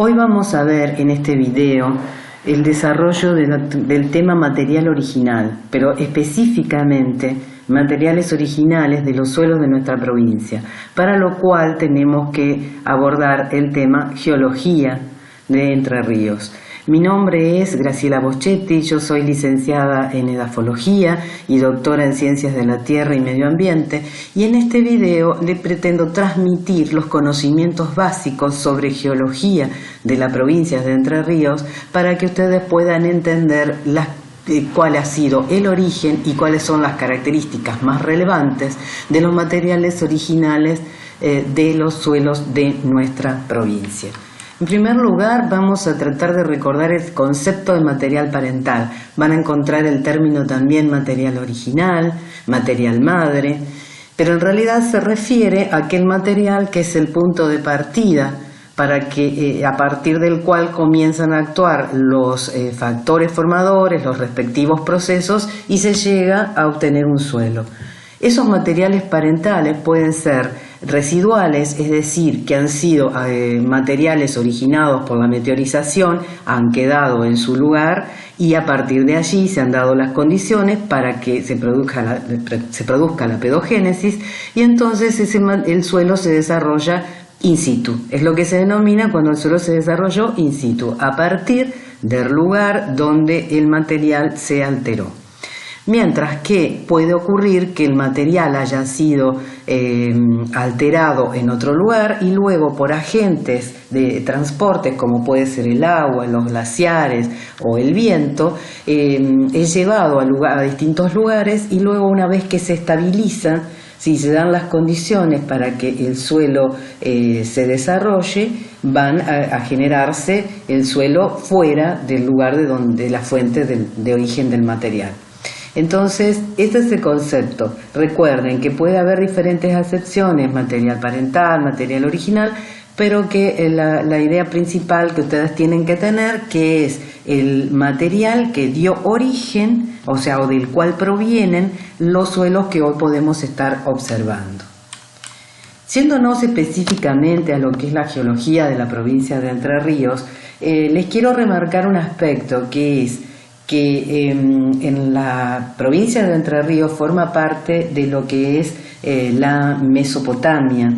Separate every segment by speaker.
Speaker 1: Hoy vamos a ver en este video el desarrollo del tema material original, pero específicamente materiales originales de los suelos de nuestra provincia, para lo cual tenemos que abordar el tema geología de Entre Ríos. Mi nombre es Graciela Boschetti, yo soy licenciada en edafología y doctora en ciencias de la tierra y medio ambiente, y en este video le pretendo transmitir los conocimientos básicos sobre geología de la provincia de Entre Ríos para que ustedes puedan entender cuál ha sido el origen y cuáles son las características más relevantes de los materiales originales de los suelos de nuestra provincia. En primer lugar, vamos a tratar de recordar el concepto de material parental. Van a encontrar el término también material original, material madre, pero en realidad se refiere a aquel material que es el punto de partida para que a partir del cual comienzan a actuar los factores formadores, los respectivos procesos, y se llega a obtener un suelo. Esos materiales parentales pueden ser residuales, es decir, que han sido materiales originados por la meteorización, han quedado en su lugar y a partir de allí se han dado las condiciones para que se produzca la pedogénesis, y entonces el suelo se desarrolla in situ. Es lo que se denomina cuando el suelo se desarrolló in situ, a partir del lugar donde el material se alteró. Mientras que puede ocurrir que el material haya sido alterado en otro lugar y luego por agentes de transporte, como puede ser el agua, los glaciares o el viento, es llevado a distintos lugares, y luego, una vez que se estabiliza, si se dan las condiciones para que el suelo se desarrolle, van a generarse el suelo fuera del lugar de la fuente de origen del material. Entonces, este es el concepto. Recuerden que puede haber diferentes acepciones: material parental, material original, pero que la idea principal que ustedes tienen que tener, que es el material que dio origen, o del cual provienen los suelos que hoy podemos estar observando. Yéndonos específicamente a lo que es la geología de la provincia de Entre Ríos, les quiero remarcar un aspecto, que es que en la provincia de Entre Ríos forma parte de lo que es la Mesopotamia,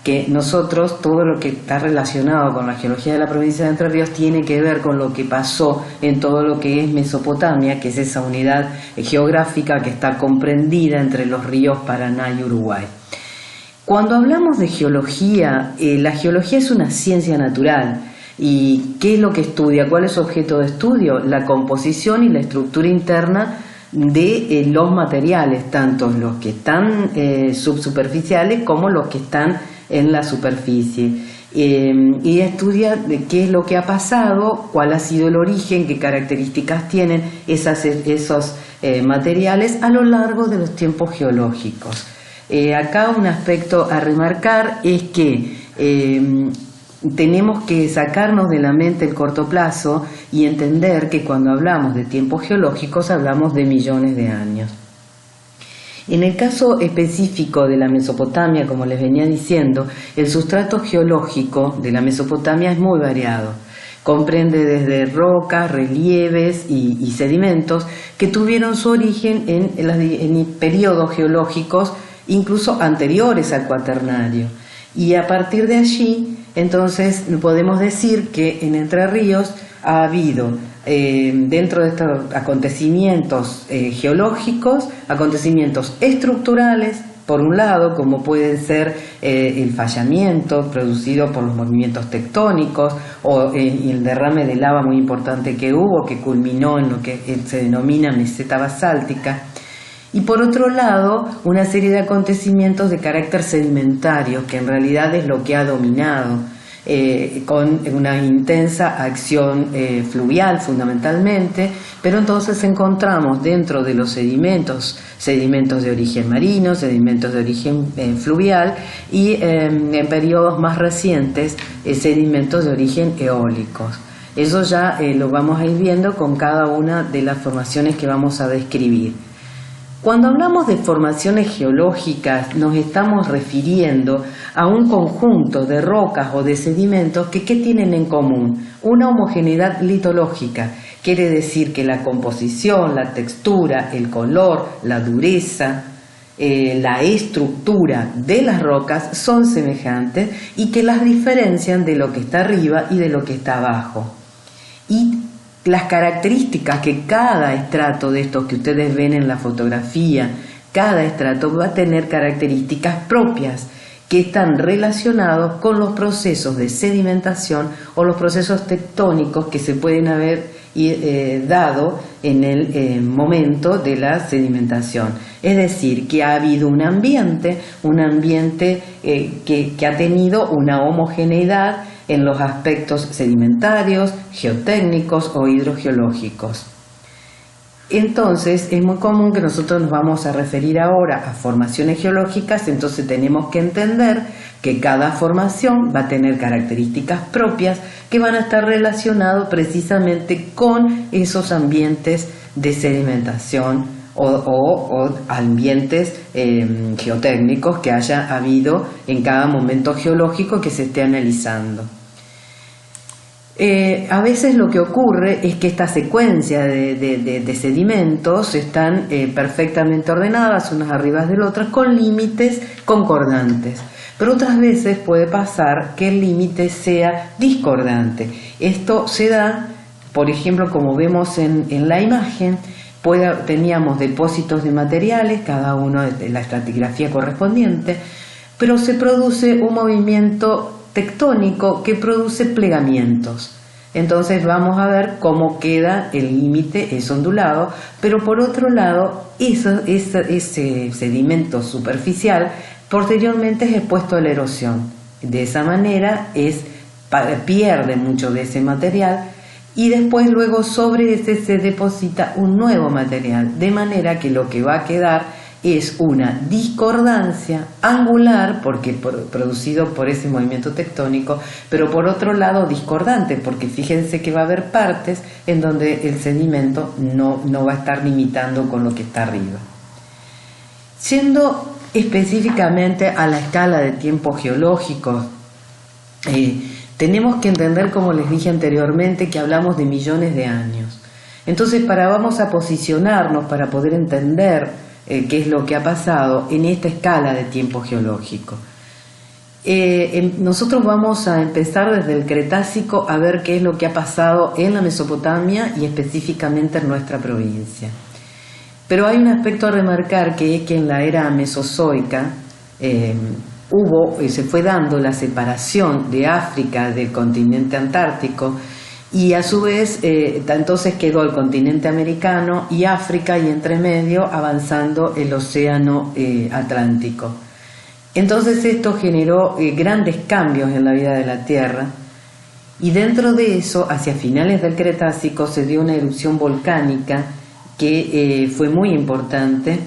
Speaker 1: que nosotros, todo lo que está relacionado con la geología de la provincia de Entre Ríos tiene que ver con lo que pasó en todo lo que es Mesopotamia, que es esa unidad geográfica que está comprendida entre los ríos Paraná y Uruguay. Cuando hablamos de geología, la geología es una ciencia natural. ¿Y qué es lo que estudia? ¿Cuál es su objeto de estudio? La composición y la estructura interna de los materiales, tanto los que están subsuperficiales como los que están en la superficie. Y estudia qué es lo que ha pasado, cuál ha sido el origen, qué características tienen esos materiales a lo largo de los tiempos geológicos. Acá un aspecto a remarcar es que tenemos que sacarnos de la mente el corto plazo y entender que cuando hablamos de tiempos geológicos hablamos de millones de años. En el caso específico de la Mesopotamia, como les venía diciendo, el sustrato geológico de la Mesopotamia es muy variado. Comprende desde rocas, relieves y sedimentos que tuvieron su origen en periodos geológicos incluso anteriores al Cuaternario. Y a partir de allí, entonces, podemos decir que en Entre Ríos ha habido, dentro de estos acontecimientos geológicos, acontecimientos estructurales, por un lado, como pueden ser el fallamiento producido por los movimientos tectónicos o el derrame de lava muy importante que hubo, que culminó en lo que se denomina meseta basáltica. Y por otro lado, una serie de acontecimientos de carácter sedimentario, que en realidad es lo que ha dominado, con una intensa acción fluvial fundamentalmente, pero entonces encontramos dentro de los sedimentos de origen marino, sedimentos de origen fluvial y en periodos más recientes sedimentos de origen eólicos. Eso ya lo vamos a ir viendo con cada una de las formaciones que vamos a describir. Cuando hablamos de formaciones geológicas nos estamos refiriendo a un conjunto de rocas o de sedimentos que ¿qué tienen en común? Una homogeneidad litológica, quiere decir que la composición, la textura, el color, la dureza, la estructura de las rocas son semejantes y que las diferencian de lo que está arriba y de lo que está abajo. Y las características que cada estrato de estos que ustedes ven en la fotografía, cada estrato va a tener características propias que están relacionados con los procesos de sedimentación o los procesos tectónicos que se pueden haber dado en el momento de la sedimentación. Es decir, que ha habido un ambiente que ha tenido una homogeneidad en los aspectos sedimentarios, geotécnicos o hidrogeológicos. Entonces es muy común que nosotros nos vamos a referir ahora a formaciones geológicas, entonces tenemos que entender que cada formación va a tener características propias que van a estar relacionados precisamente con esos ambientes de sedimentación o ambientes geotécnicos que haya habido en cada momento geológico que se esté analizando. A veces lo que ocurre es que esta secuencia de sedimentos están perfectamente ordenadas unas arriba de las otras con límites concordantes, pero otras veces puede pasar que el límite sea discordante. Esto se da, por ejemplo, como vemos en la imagen, teníamos depósitos de materiales, cada uno de la estratigrafía correspondiente, pero se produce un movimiento tectónico que produce plegamientos. Entonces vamos a ver cómo queda el límite, es ondulado, pero por otro lado ese sedimento superficial posteriormente es expuesto a la erosión. De esa manera pierde mucho de ese material y después luego sobre ese se deposita un nuevo material, de manera que lo que va a quedar es una discordancia angular, porque producido por ese movimiento tectónico, pero por otro lado discordante, porque fíjense que va a haber partes en donde el sedimento no va a estar limitando con lo que está arriba. Siendo específicamente a la escala de tiempo geológico, tenemos que entender, como les dije anteriormente, que hablamos de millones de años. Entonces, vamos a posicionarnos para poder entender qué es lo que ha pasado en esta escala de tiempo geológico. Nosotros vamos a empezar desde el Cretácico a ver qué es lo que ha pasado en la Mesopotamia y específicamente en nuestra provincia. Pero hay un aspecto a remarcar, que es que en la era mesozoica se fue dando la separación de África del continente antártico, y a su vez entonces quedó el continente americano y África, y entre medio avanzando el océano Atlántico. Entonces esto generó grandes cambios en la vida de la Tierra, y dentro de eso, hacia finales del Cretácico, se dio una erupción volcánica que fue muy importante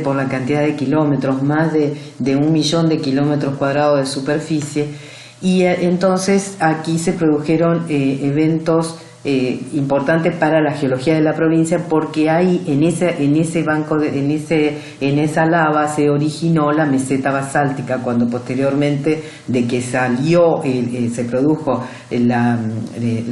Speaker 1: por la cantidad de kilómetros, más de 1 millón de kilómetros cuadrados de superficie. Y entonces aquí se produjeron eventos importantes para la geología de la provincia, porque ahí en esa lava se originó la meseta basáltica, cuando posteriormente de que se produjo la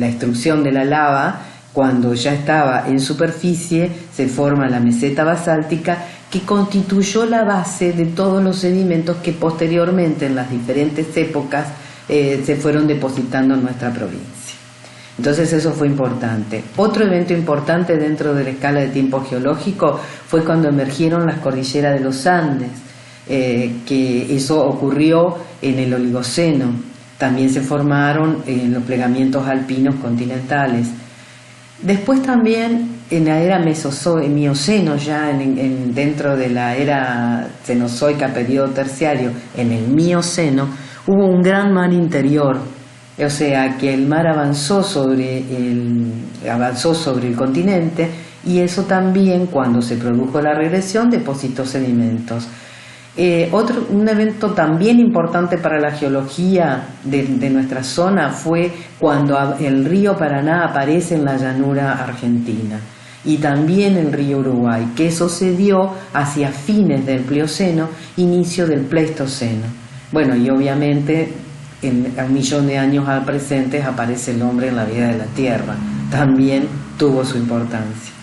Speaker 1: extrusión de la lava, cuando ya estaba en superficie se forma la meseta basáltica, que constituyó la base de todos los sedimentos que posteriormente en las diferentes épocas se fueron depositando en nuestra provincia. Entonces eso fue importante. Otro evento importante dentro de la escala de tiempo geológico fue cuando emergieron las cordilleras de los Andes, que eso ocurrió en el Oligoceno. También se formaron los plegamientos alpinos continentales. Después también en la era Mioceno, ya dentro de la era Cenozoica, periodo terciario, en el Mioceno, hubo un gran mar interior, o sea que el mar avanzó sobre el continente, y eso también, cuando se produjo la regresión, depositó sedimentos. Un evento también importante para la geología de nuestra zona fue cuando el río Paraná aparece en la llanura argentina. y también el río Uruguay, que eso se dio hacia fines del Plioceno, inicio del Pleistoceno. Bueno, y obviamente a 1.000.000 de años al presente aparece el hombre en la vida de la Tierra, también tuvo su importancia.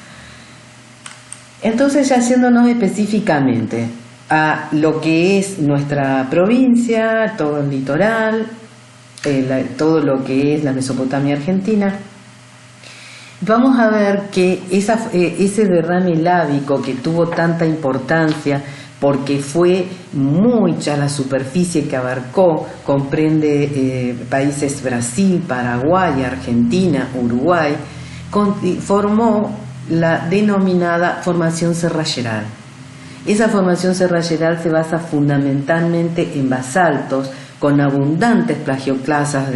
Speaker 1: Entonces, ya yéndonos específicamente a lo que es nuestra provincia, todo el litoral, todo lo que es la Mesopotamia argentina, vamos a ver que ese derrame lábico que tuvo tanta importancia porque fue mucha la superficie que abarcó, comprende países Brasil, Paraguay, Argentina, Uruguay, formó la denominada formación serralleral. Esa formación serralleral se basa fundamentalmente en basaltos con abundantes plagioclasas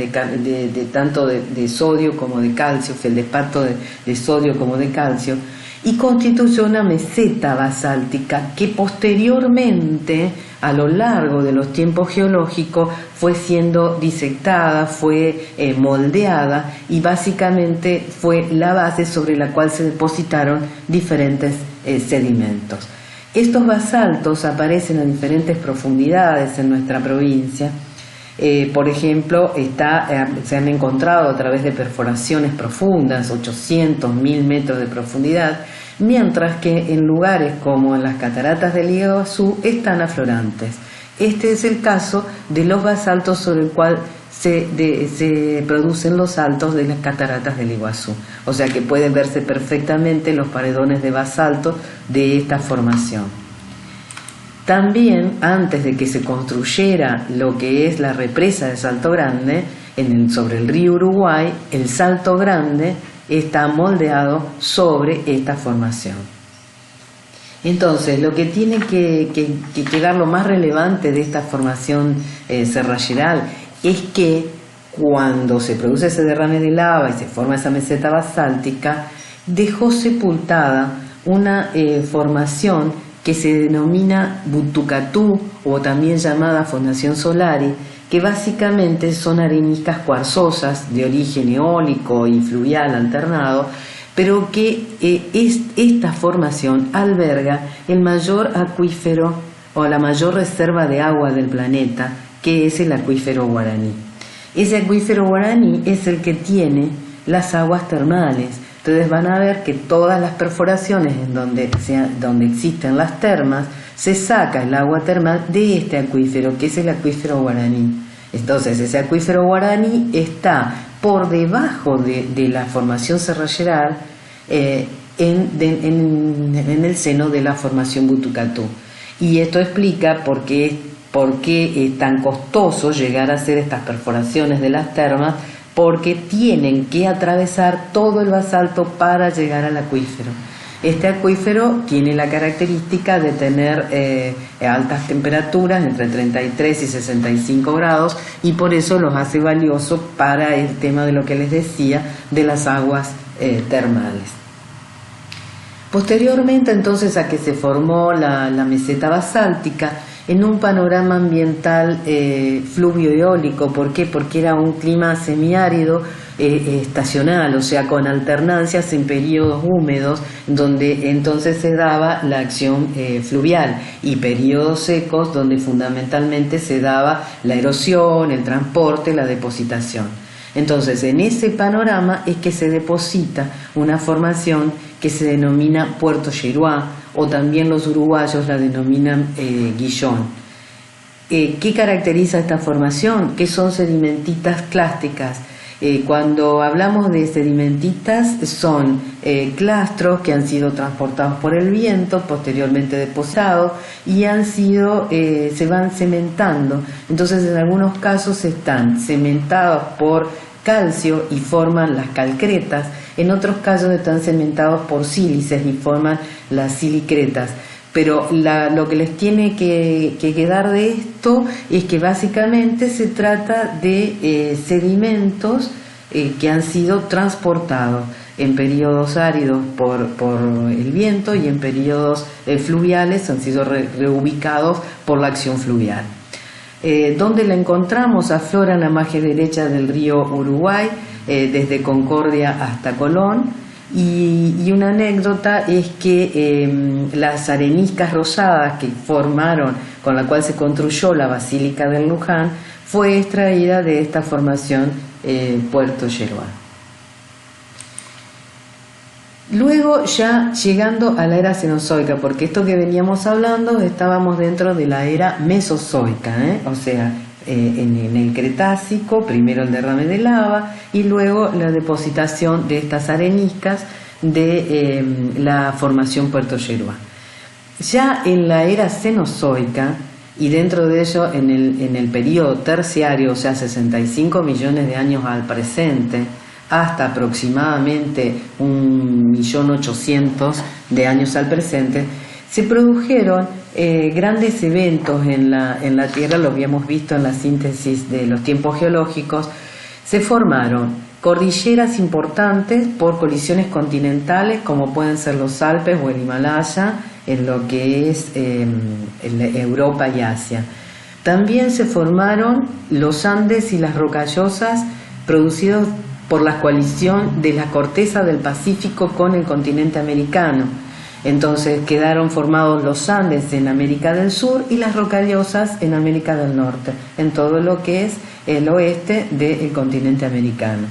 Speaker 1: tanto de sodio como de calcio, feldespato de sodio como de calcio, y constituyó una meseta basáltica que posteriormente, a lo largo de los tiempos geológicos, fue siendo disectada, fue moldeada y básicamente fue la base sobre la cual se depositaron diferentes sedimentos. Estos basaltos aparecen a diferentes profundidades en nuestra provincia. Por ejemplo, se han encontrado a través de perforaciones profundas, 800, 1.000 metros de profundidad, mientras que en lugares como en las cataratas del Iguazú están aflorantes. Este es el caso de los basaltos sobre el cual se producen los saltos de las cataratas del Iguazú. O sea que pueden verse perfectamente los paredones de basalto de esta formación. También, antes de que se construyera lo que es la represa de Salto Grande, sobre el río Uruguay, el Salto Grande está moldeado sobre esta formación. Entonces, lo que tiene que quedar lo más relevante de esta formación serralleral es que cuando se produce ese derrame de lava y se forma esa meseta basáltica, dejó sepultada una formación que se denomina Butucatú, o también llamada Formación Solari, que básicamente son areniscas cuarzosas de origen eólico y fluvial alternado, pero que esta formación alberga el mayor acuífero o la mayor reserva de agua del planeta, que es el acuífero Guaraní. Ese acuífero Guaraní es el que tiene las aguas termales. Entonces van a ver que todas las perforaciones en donde existen las termas, se saca el agua termal de este acuífero, que es el acuífero Guaraní. Entonces ese acuífero Guaraní está por debajo de la formación serralleral en el seno de la formación Butucatú. Y esto explica por qué es tan costoso llegar a hacer estas perforaciones de las termas, porque tienen que atravesar todo el basalto para llegar al acuífero. Este acuífero tiene la característica de tener altas temperaturas, entre 33 y 65 grados, y por eso los hace valiosos para el tema de lo que les decía, de las aguas termales. Posteriormente, entonces, a que se formó la meseta basáltica, en un panorama ambiental fluvio-eólico. ¿Por qué? Porque era un clima semiárido estacional, o sea, con alternancias en periodos húmedos, donde entonces se daba la acción fluvial, y periodos secos, donde fundamentalmente se daba la erosión, el transporte, la depositación. Entonces, en ese panorama es que se deposita una formación que se denomina Puerto Yeruá, o también los uruguayos la denominan Guillón. ¿Qué caracteriza esta formación? Que son sedimentitas clásticas. Cuando hablamos de sedimentitas, son clastros que han sido transportados por el viento, posteriormente depositados, y se van cementando. Entonces, en algunos casos están cementados por calcio y forman las calcretas, en otros casos están cementados por sílices y forman las silicretas. Pero lo que les tiene que quedar de esto es que básicamente se trata de sedimentos que han sido transportados en periodos áridos por el viento, y en periodos fluviales han sido reubicados por la acción fluvial. ¿Dónde la encontramos? Aflora en la margen derecha del río Uruguay, desde Concordia hasta Colón. Y una anécdota es que las areniscas rosadas que formaron, con la cual se construyó la Basílica del Luján, fue extraída de esta formación Puerto Yeruá. Luego, ya llegando a la era cenozoica, porque esto que veníamos hablando, estábamos dentro de la era mesozoica, o sea, en el Cretácico, primero el derrame de lava y luego la depositación de estas areniscas de la formación Puerto Yeruá. Ya en la era cenozoica, y dentro de ello en el periodo terciario, o sea 65 millones de años al presente, hasta aproximadamente 1.800.000 de años al presente, se produjeron grandes eventos en la Tierra, lo habíamos visto en la síntesis de los tiempos geológicos. Se formaron cordilleras importantes por colisiones continentales, como pueden ser los Alpes o el Himalaya, en lo que es Europa y Asia. También se formaron los Andes y las Rocallosas, producidos por la coalición de la corteza del Pacífico con el continente americano. Entonces quedaron formados los Andes en América del Sur y las Rocallosas en América del Norte, en todo lo que es el oeste del continente americano.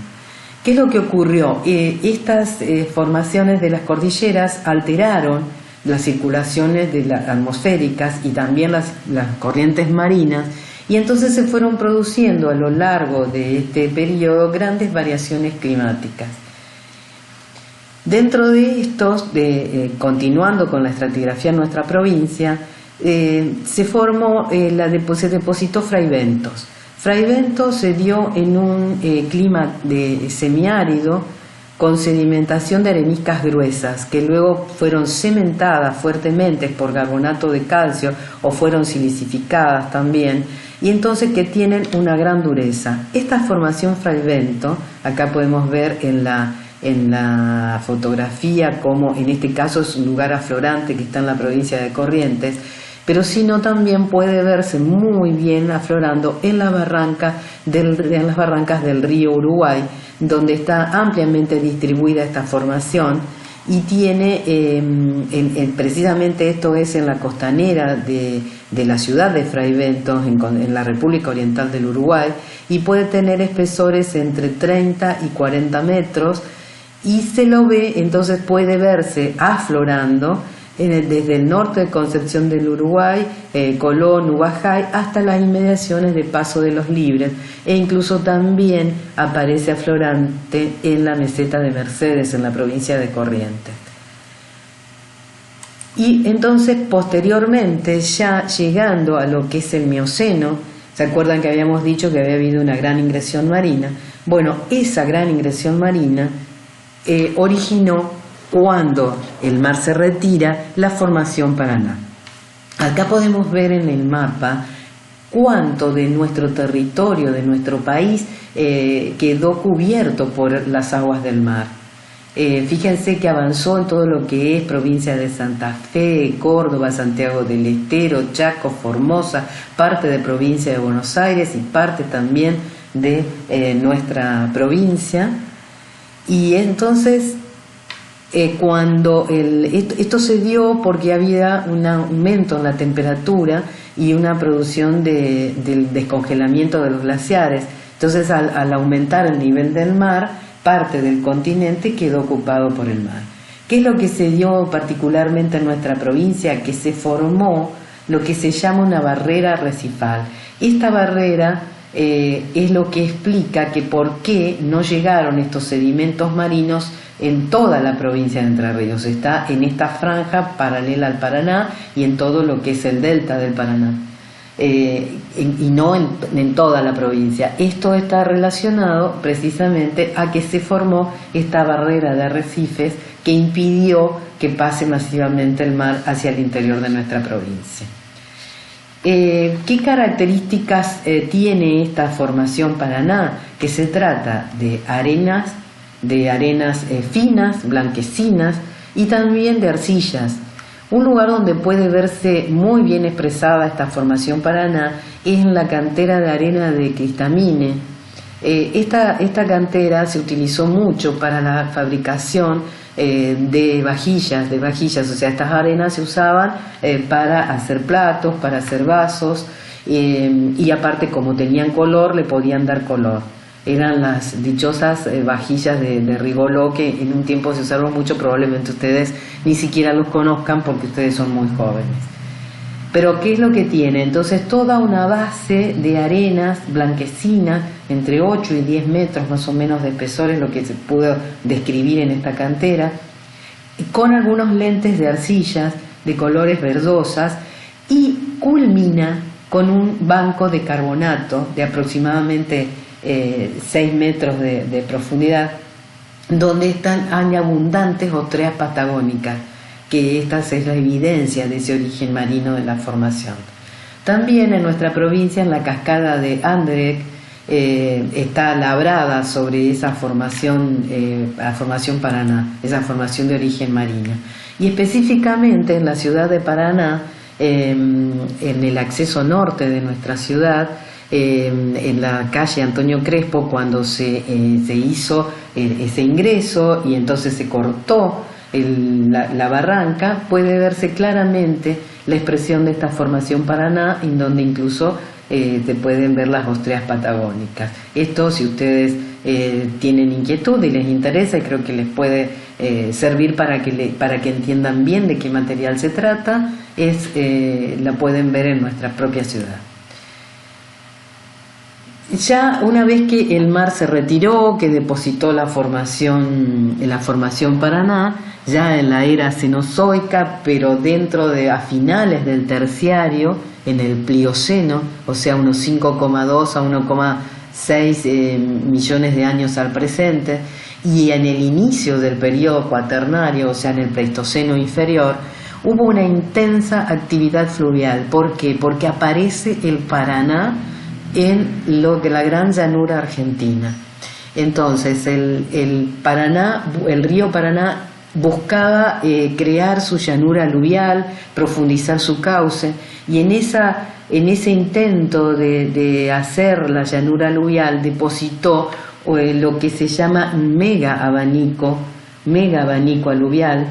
Speaker 1: ¿Qué es lo que ocurrió? Estas formaciones de las cordilleras alteraron las circulaciones atmosféricas y también las corrientes marinas, y entonces se fueron produciendo a lo largo de este periodo grandes variaciones climáticas. Dentro de estos, continuando con la estratigrafía en nuestra provincia, se depositó Fraiventos. Fraiventos se dio en un clima semiárido con sedimentación de areniscas gruesas que luego fueron cementadas fuertemente por carbonato de calcio o fueron silicificadas también, y entonces que tienen una gran dureza. Esta formación Fraivento, acá podemos ver en la fotografía como en este caso es un lugar aflorante que está en la provincia de Corrientes, pero sino también puede verse muy bien aflorando en las barrancas del río Uruguay, donde está ampliamente distribuida esta formación y tiene, precisamente esto es en la costanera de la ciudad de Fraiventos, en la República Oriental del Uruguay, y puede tener espesores entre 30 y 40 metros, y se lo ve, entonces puede verse aflorando desde el norte de Concepción del Uruguay, Colón, Ubajay, hasta las inmediaciones de Paso de los Libres, e incluso también aparece aflorante en la meseta de Mercedes, en la provincia de Corrientes. Y entonces posteriormente, ya llegando a lo que es el Mioceno, ¿se acuerdan que habíamos dicho que había habido una gran ingresión marina? Bueno, esa gran ingresión marina originó, cuando el mar se retira, la formación Paraná. Acá podemos ver en el mapa cuánto de nuestro territorio, de nuestro país, quedó cubierto por las aguas del mar. Fíjense que avanzó en todo lo que es provincia de Santa Fe, Córdoba, Santiago del Estero, Chaco, Formosa, parte de provincia de Buenos Aires y parte también de nuestra provincia. Y entonces cuando esto se dio porque había un aumento en la temperatura y una producción del descongelamiento de los glaciares. Entonces al aumentar el nivel del mar, parte del continente quedó ocupado por el mar. ¿Qué es lo que se dio particularmente en nuestra provincia? Que se formó lo que se llama una barrera arrecifal. Esta barrera es lo que explica que por qué no llegaron estos sedimentos marinos en toda la provincia de Entre Ríos. Está en esta franja paralela al Paraná y en todo lo que es el delta del Paraná, y no en toda la provincia. Esto está relacionado precisamente a que se formó esta barrera de arrecifes que impidió que pase masivamente el mar hacia el interior de nuestra provincia. ¿Qué características tiene esta formación Paraná? Que se trata de arenas finas, blanquecinas, y también de arcillas. Un lugar donde puede verse muy bien expresada esta formación Paraná es en la cantera de arena de Cristamine, Esta cantera se utilizó mucho para la fabricación de vajillas, o sea, estas arenas se usaban para hacer platos, para hacer vasos, y aparte, como tenían color, le podían dar color. Eran las dichosas vajillas de Rigolot, que en un tiempo se usaron mucho, probablemente ustedes ni siquiera los conozcan porque ustedes son muy jóvenes. Pero ¿qué es lo que tiene? Entonces toda una base de arenas blanquecinas, entre 8 y 10 metros más o menos de espesor, es lo que se pudo describir en esta cantera, con algunos lentes de arcillas de colores verdosas, y culmina con un banco de carbonato de aproximadamente 6 metros de profundidad, donde hay abundantes ostreas patagónicas, que esta es la evidencia de ese origen marino de la formación. También en nuestra provincia, en la cascada de Anderegg, está labrada sobre esa formación, la formación Paraná, esa formación de origen marino. Y específicamente en la ciudad de Paraná, en el acceso norte de nuestra ciudad, en la calle Antonio Crespo, cuando se hizo ese ingreso y entonces se cortó la barranca, puede verse claramente la expresión de esta formación Paraná, en donde incluso se pueden ver las ostreas patagónicas. Esto, si ustedes tienen inquietud y les interesa, y creo que les puede servir para que entiendan bien de qué material se trata, la pueden ver en nuestra propia ciudad. Ya una vez que el mar se retiró, que depositó la formación Paraná, ya en la era cenozoica, pero a finales del terciario, en el Plioceno, o sea, unos 5,2 a 1,6 millones de años al presente, y en el inicio del periodo cuaternario, o sea, en el Pleistoceno inferior, hubo una intensa actividad fluvial. ¿Por qué? Porque aparece el Paraná en la gran llanura argentina. Entonces el río Paraná buscaba crear su llanura aluvial, profundizar su cauce, y en ese intento de hacer la llanura aluvial depositó lo que se llama mega abanico aluvial,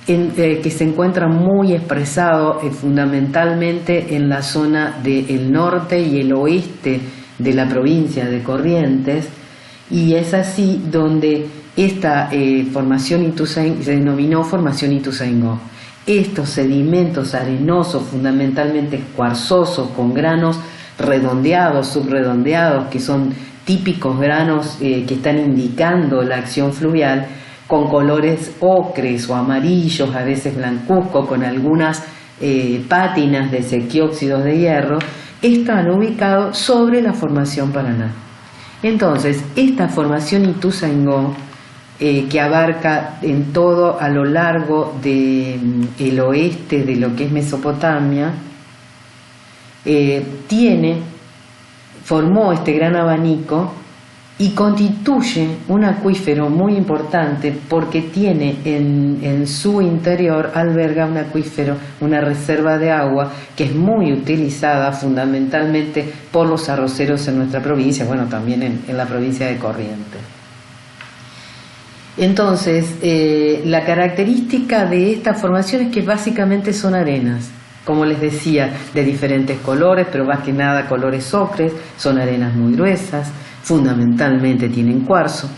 Speaker 1: que se encuentra muy expresado fundamentalmente en la zona del norte y el oeste de la provincia de Corrientes, y es así donde esta formación se denominó formación Ituzaingó. Estos sedimentos arenosos, fundamentalmente cuarzosos, con granos redondeados, subredondeados, que son típicos granos que están indicando la acción fluvial, con colores ocres o amarillos, a veces blancuzco, con algunas pátinas de sequióxidos de hierro, están ubicados sobre la formación Paraná. Entonces, esta formación Ituzaingó, que abarca en todo a lo largo del oeste de lo que es Mesopotamia, formó este gran abanico y constituye un acuífero muy importante, porque tiene en su interior, alberga un acuífero, una reserva de agua que es muy utilizada fundamentalmente por los arroceros en nuestra provincia, bueno, también en la provincia de Corrientes. Entonces, la característica de esta formación es que básicamente son arenas, como les decía, de diferentes colores, pero más que nada colores ocres, son arenas muy gruesas, fundamentalmente tienen cuarzo.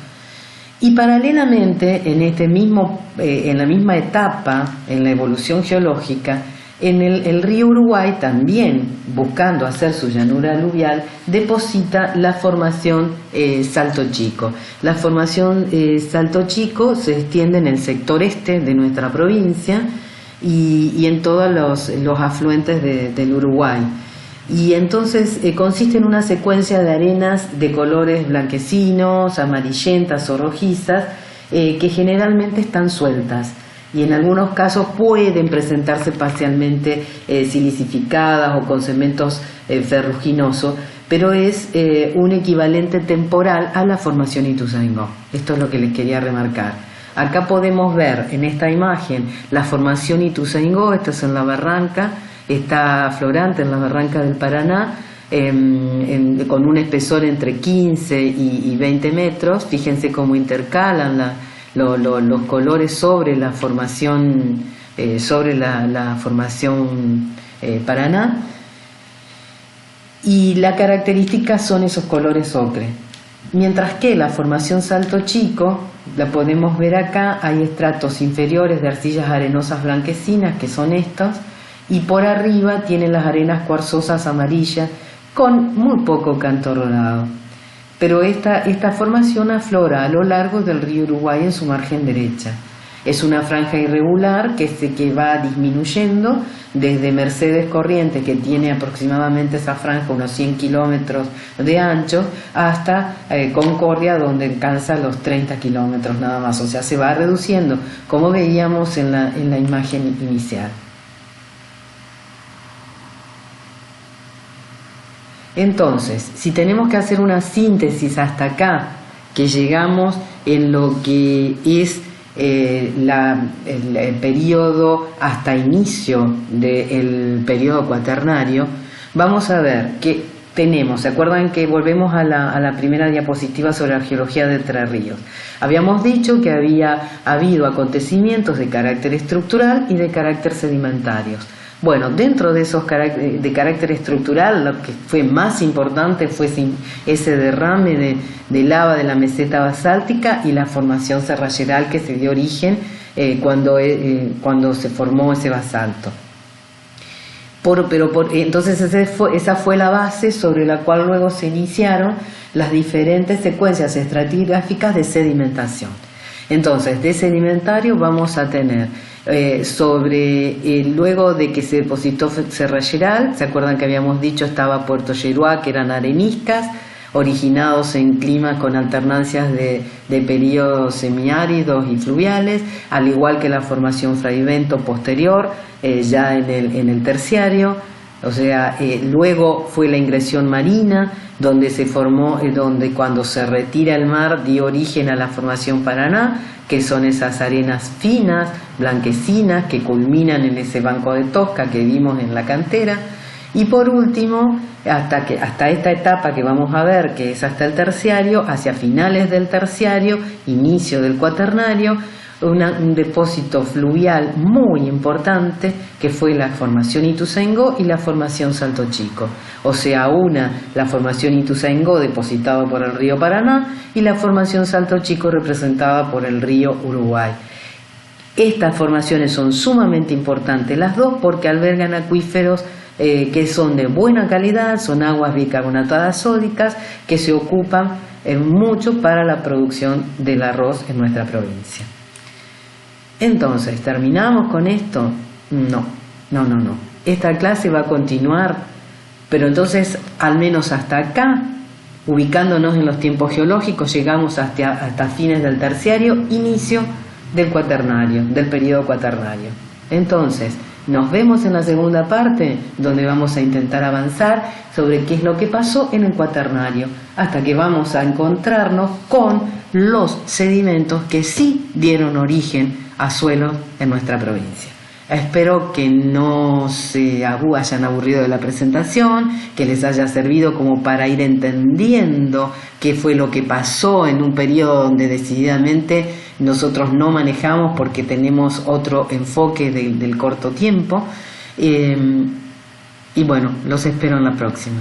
Speaker 1: Y paralelamente, en la misma etapa, en la evolución geológica, en el río Uruguay, también buscando hacer su llanura aluvial, deposita la formación Salto Chico. La formación Salto Chico se extiende en el sector este de nuestra provincia y en todos los afluentes del Uruguay. Y entonces consiste en una secuencia de arenas de colores blanquecinos, amarillentas o rojizas, que generalmente están sueltas, y en algunos casos pueden presentarse parcialmente silicificadas o con cementos ferruginosos, pero es un equivalente temporal a la formación Ituzaingó. Esto es lo que les quería remarcar. Acá podemos ver en esta imagen la formación Ituzaingó, esta es en la barranca, está Florante, en la barranca del Paraná, con un espesor entre 15 y 20 metros. Fíjense cómo intercalan los colores sobre la formación, la formación Paraná. Y la característica son esos colores ocre. Mientras que la formación Salto Chico, la podemos ver acá, hay estratos inferiores de arcillas arenosas blanquecinas, que son estos, y por arriba tienen las arenas cuarzosas amarillas con muy poco canto rodado. Pero esta formación aflora a lo largo del río Uruguay en su margen derecha. Es una franja irregular que va disminuyendo desde Mercedes Corrientes, que tiene aproximadamente esa franja unos 100 kilómetros de ancho, hasta Concordia, donde alcanza los 30 kilómetros nada más. O sea, se va reduciendo, como veíamos en la imagen inicial. Entonces, si tenemos que hacer una síntesis hasta acá, que llegamos en lo que es el periodo hasta inicio del periodo cuaternario, vamos a ver que tenemos, ¿se acuerdan que volvemos a la primera diapositiva sobre la geología de Entre Ríos? Habíamos dicho que había habido acontecimientos de carácter estructural y de carácter sedimentarios. Bueno, dentro de esos de carácter estructural, lo que fue más importante fue ese derrame de lava de la meseta basáltica y la formación serralleral que se dio origen cuando se formó ese basalto. Entonces esa fue la base sobre la cual luego se iniciaron las diferentes secuencias estratigráficas de sedimentación. Entonces, de sedimentario vamos a tener luego de que se depositó serralleral, ¿se acuerdan que habíamos dicho estaba Puerto Yeruá, que eran areniscas, originados en climas con alternancias de periodos semiáridos y fluviales, al igual que la formación Fraivento posterior, ya en el terciario. O sea, luego fue la ingresión marina, donde se formó, donde cuando se retira el mar dio origen a la formación Paraná, que son esas arenas finas, blanquecinas, que culminan en ese banco de Tosca que vimos en la cantera. Y por último, hasta esta etapa que vamos a ver, que es hasta el terciario, hacia finales del terciario, inicio del cuaternario, un depósito fluvial muy importante que fue la formación Ituzaingó y la formación Salto Chico. O sea, la formación Ituzaingó depositada por el río Paraná y la formación Salto Chico representada por el río Uruguay. Estas formaciones son sumamente importantes las dos porque albergan acuíferos que son de buena calidad, son aguas bicarbonatadas sódicas que se ocupan mucho para la producción del arroz en nuestra provincia. Entonces, ¿terminamos con esto? No. Esta clase va a continuar, pero entonces, al menos hasta acá, ubicándonos en los tiempos geológicos, llegamos hasta fines del terciario, inicio del cuaternario, del periodo cuaternario. Entonces, nos vemos en la segunda parte, donde vamos a intentar avanzar sobre qué es lo que pasó en el cuaternario, hasta que vamos a encontrarnos con los sedimentos que sí dieron origen a suelos en nuestra provincia. Espero que no se hayan aburrido de la presentación, que les haya servido como para ir entendiendo qué fue lo que pasó en un periodo donde decididamente nosotros no manejamos porque tenemos otro enfoque del corto tiempo. Y bueno, los espero en la próxima.